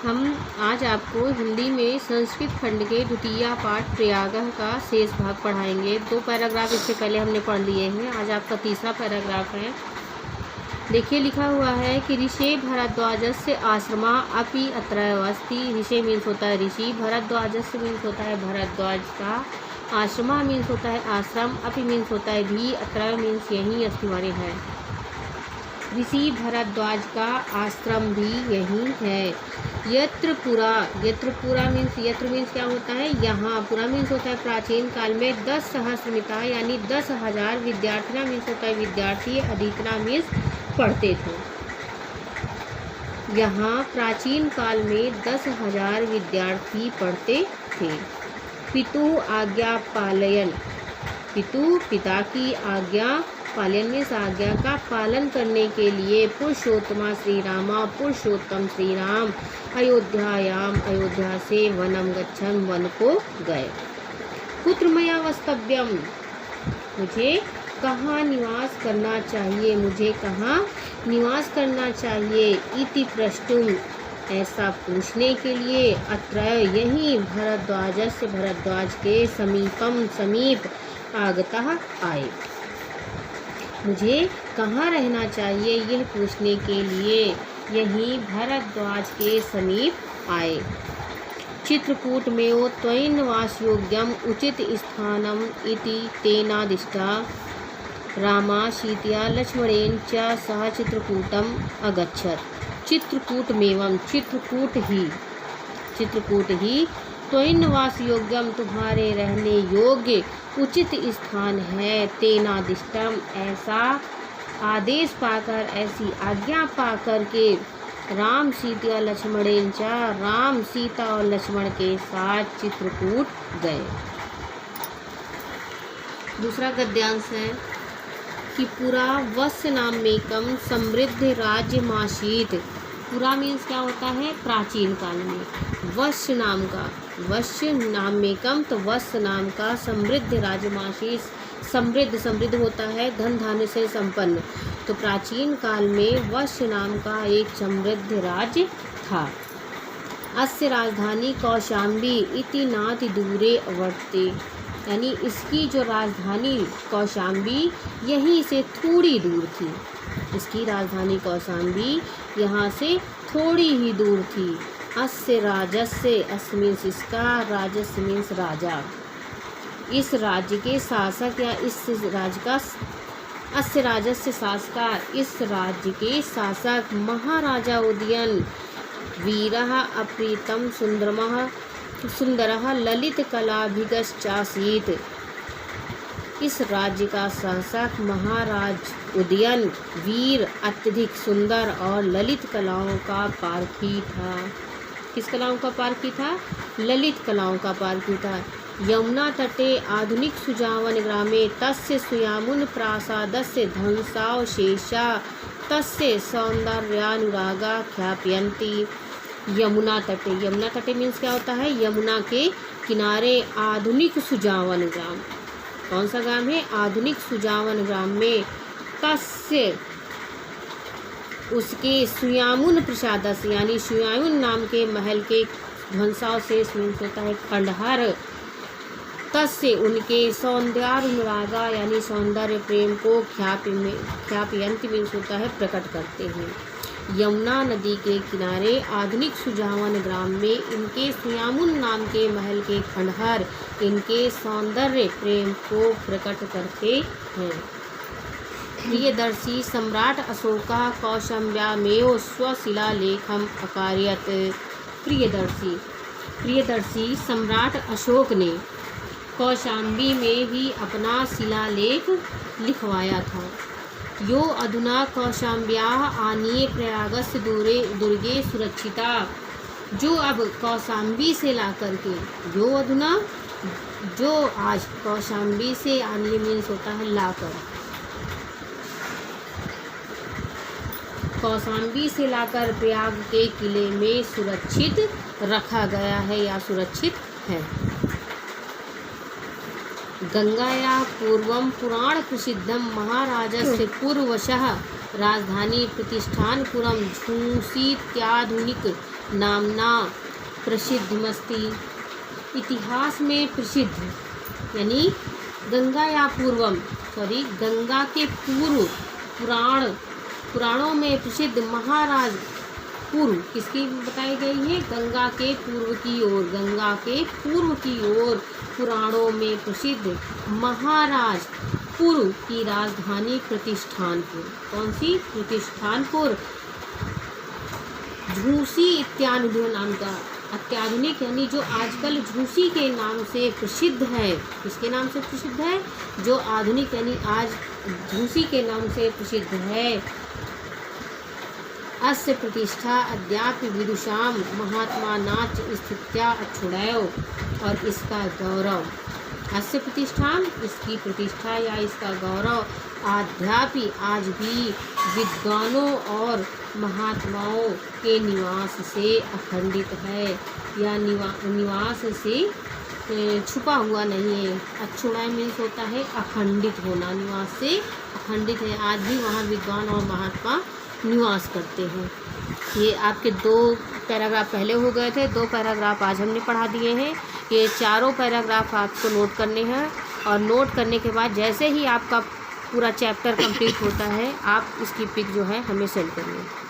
हम आज आपको हिंदी में संस्कृत खंड के द्वितीय पाठ प्रयागः का शेष भाग पढ़ाएंगे। 2 पैराग्राफ इससे पहले हमने पढ़ लिए हैं। आज आपका तीसरा पैराग्राफ है। देखिए लिखा हुआ है कि ऋषि भरद्वाजस्य आश्रमा अपि अत्रैव अस्ति। ऋषि मीन्स होता है ऋषि, भरद्वाजस्य मीन्स होता है भरद्वाज का, आश्रमा मीन्स होता है आश्रम, अपि मीन्स होता है भी, अत्रैव मीन्स यहीं अस्ति माने है। ऋषि भरद्वाज का आश्रम भी यहीं है। यत्र पुरा मीन्स यत्र मीन्स क्या होता है यहाँ, पुरा मीन्स होता है प्राचीन काल में 10 सहस्रमिता यानी 10,000 विद्यार्थिना मीन्स होता है विद्यार्थी, अधीतना मीन्स पढ़ते थे। यहाँ प्राचीन काल में 10,000 विद्यार्थी पढ़ते थे। पितु आज्ञा पालयन, पितु पिता की आज्ञा, पालन मीन्स आज्ञा का पालन करने के लिए पुरुषोत्तमा श्री रामा, पुरुषोत्तम श्री राम अयोध्यायाम, अयोध्या से वनम गच्छन, वन को गए। कुत्र मया वस्तव्यम, मुझे कहाँ निवास करना चाहिए, मुझे कहाँ निवास करना चाहिए। इति प्रष्टुम, ऐसा पूछने के लिए, अत्र यहीं, भरद्वाजस्य भरद्वाज के समीपम समीप, आगतः आए। मुझे कहाँ रहना चाहिए यह पूछने के लिए यहीं भरद्वाज के समीप आए। चित्रकूट में त्वयि वासयोग्यम उचित स्थानम इति तेनादिष्टा रामा सीतया लक्ष्मणेन च सह चित्रकूटम अगच्छत। चित्रकूटमेवं, चित्रकूट ही त्वयि वासयोग्यम, तुम्हारे रहने योग्य उचित स्थान है। तेनादिष्टम, ऐसा आदेश पाकर, ऐसी आज्ञा पाकर के राम सीता लक्ष्मणेन च, राम सीता और लक्ष्मण के साथ चित्रकूट गए। दूसरा गद्यांश है कि पुरा वस्य नामेकम समृद्ध राज्यमासीत। पुरा मीन्स क्या होता है प्राचीन काल में, वस्य नाम का, वस्य नामेकम तो वस्य नाम का समृद्ध राज्यमासी, समृद्ध होता है धन धान्य से संपन्न। तो प्राचीन काल में वस्य नाम का एक समृद्ध राज्य था। अस्य राजधानी कौशाम्बी इति नाति दूरे अवर्तते, यानी इसकी जो राजधानी कौशाम्बी यहीं से थोड़ी दूर थी। इसकी राजधानी कौशाम्बी यहाँ से थोड़ी ही दूर थी। अस्य राजस्य, अस्य मीन्स इसका, राजस्य मीन्स राजा, इस राज्य के शासक या इस राज्य का, अस्य राजस्य शासका, इस राज्य के शासक महाराजा उदयन, वीरः अप्रीतम सुंदरः ललित कलाभिगश्चासीत्। इस राज्य का शासक महाराज उदयन वीर, अत्यधिक सुंदर और ललित कलाओं का पारखी था। किस कलाओं का पारखी था? ललित कलाओं का पारखी था। यमुना तटे आधुनिक सुजावन ग्रामे तस्य सुयामुन प्रासादस्य ध्वंसावशेषा तस्य सौंदर्यानुरागा ख्यापयन्ति। यमुना तटे मीन्स क्या होता है? यमुना के किनारे आधुनिक सुजावन ग्राम। कौन सा ग्राम है? आधुनिक सुजावन ग्राम में तस्य, उसके सुयामुन प्रसादस्य यानी सुयामुन नाम के महल के ध्वंसावशेष मीन्स होता है खंडहर, तस्य उनके सौंदर्यानुरागा यानी सौंदर्य प्रेम को ख्यापयन्ति मीन्स होता है प्रकट करते हैं। यमुना नदी के किनारे आधुनिक सुजावन ग्राम में इनके सुयामुन नाम के महल के खंडहर इनके सौंदर्य प्रेम को प्रकट करते हैं। प्रियदर्शी सम्राट अशोका कौशम्ब्यामेव स्वशिलालेखम अकारयत्। प्रियदर्शी सम्राट अशोक ने कौशाम्बी में ही अपना शिलालेख लिखवाया था। यो अधुना कौशाम्ब्याः आनीय प्रयागस्य दुर्गे सुरक्षिता, जो अब कौशाम्बी से ला करके, जो अधुना, जो आज कौशाम्बी से आनीय मीन्स होता है लाकर, कौशाम्बी से लाकर प्रयाग के किले में सुरक्षित रखा गया है या सुरक्षित है। गंगाया पूर्वं पुराण प्रसिद्धं महाराजस्य पूर्वशः राजधानी प्रतिष्ठानपुरं झूंसीत्याधुनिक नामना प्रसिद्धमस्ति। इतिहास में प्रसिद्ध यानी गंगा के पूर्व पुराणों में प्रसिद्ध महाराज पूर्व किसकी बताई गई है? गंगा के पूर्व की ओर पुराणों में प्रसिद्ध महाराज पूर्व की राजधानी प्रतिष्ठानपुर। कौन सी? प्रतिष्ठानपुर। झूसी इत्याधुनिक नाम का, अत्याधुनिक यानी जो आजकल झूसी के नाम से प्रसिद्ध है। किसके नाम से प्रसिद्ध है? जो आधुनिक यानी आज झूसी के नाम से प्रसिद्ध है। अस्य प्रतिष्ठा अद्यापि विदुषां महात्मानाच स्थित्या अक्षुणैव। और इसका गौरव, अस्य प्रतिष्ठान इसकी प्रतिष्ठा या इसका गौरव अद्यापि आज भी विद्वानों और महात्माओं के निवास से अखंडित है या निवास से छुपा हुआ नहीं है। अक्षुणय मीन्स होता है अखंडित होना, निवास से अखंडित है। आज भी वहाँ विद्वान और महात्मा निवास करते हैं। ये आपके 2 पैराग्राफ पहले हो गए थे, 2 पैराग्राफ आज हमने पढ़ा दिए हैं। ये चारों पैराग्राफ आपको नोट करने हैं और नोट करने के बाद जैसे ही आपका पूरा चैप्टर कंप्लीट होता है आप इसकी पिक जो है हमें सेंड करिए।